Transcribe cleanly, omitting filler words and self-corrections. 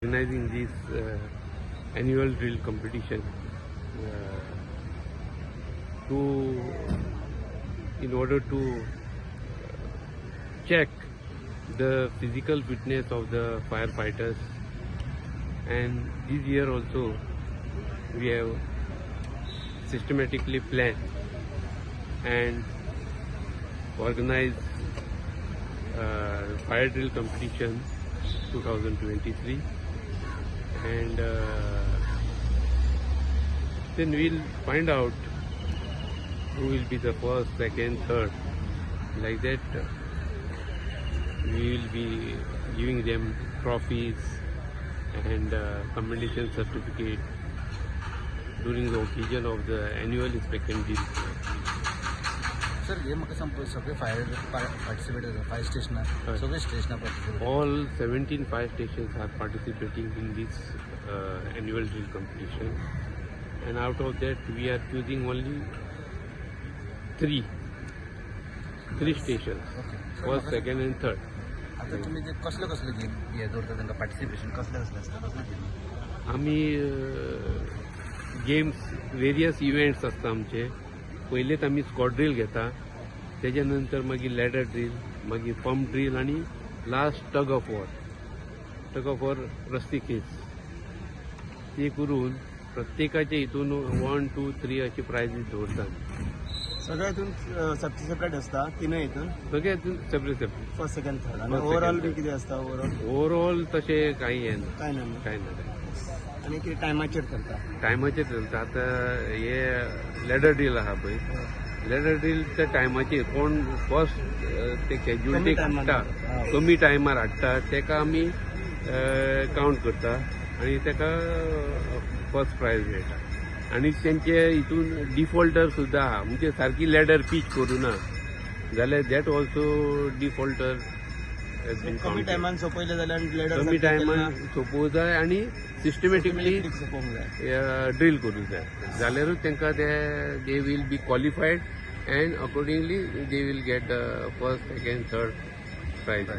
organizing this annual drill competition in order to check the physical fitness of the firefighters. And this year also we have systematically planned and organized fire drill competition 2023, and then we'll find out who will be the first, second, third. Like that, we will be giving them trophies and commendation certificate during the occasion of the annual inspection drill. Sir, हे म्हाका सांग सगळे fire participate fire स्टेशनार सगळे स्टेशनार participate. All 17 fire stations are participating in this annual drill competition, and out of that we are choosing only three stations, first, second and third. आता तुम्ही जे कसले गेम हे दवरता तांकां पार्टिसिपेशन कसले आसता कसले गेम? आम्ही गेम्स वेरियस इव्हेंट्स असता आमचे. पहिलेच आम्ही स्क्वॉड ड्रिल घेता, त्याच्यानंतर मागीर लॅडर ड्रिल, मागीर पंप ड्रिल आणि लास्ट टग ऑफ वॉर रस्ती खेच. ते करून प्रत्येकाच्या हितून 1, 2, 3 अशी प्रायजीस दवरतात. सगळ्या हितून सेपरेट आसता तिनूय हितून सगळ्या हितून सेपरेट फर्स्ट सेकंड थर्ड आणि ओवरऑल बी कितें आसता? ओवरऑल तसे काही हे ना, काय ना काय ना. आणि कितें टायमाचेर करता? टायमाचेर चलता. आता हे लॅडर ड्रिल आहा पळय, लॅडर ड्रिलच्या टायमाचेर कोण फर्स्ट ते कॅज्युअलिटी हाडटा, कमी टायमार हाडटा, तेका आमी कावंट करता आणि तेका फर्स्ट प्रायज मेळटा. आणि तेंचे हितून डिफॉल्टर सुद्दां आहा, म्हणजे सारकी लॅडर पीच करूना जाल्यार दॅट ऑल्सो डिफॉल्टर कमी टायमान सोपयले जाल्यार कमी टायमान सोपोवंक जाय आणि सिस्टमॅटिकली ड्रिल करूंक जाय. जाल्यारूच तांकां they will be qualified, and accordingly they will get first, second, third prize.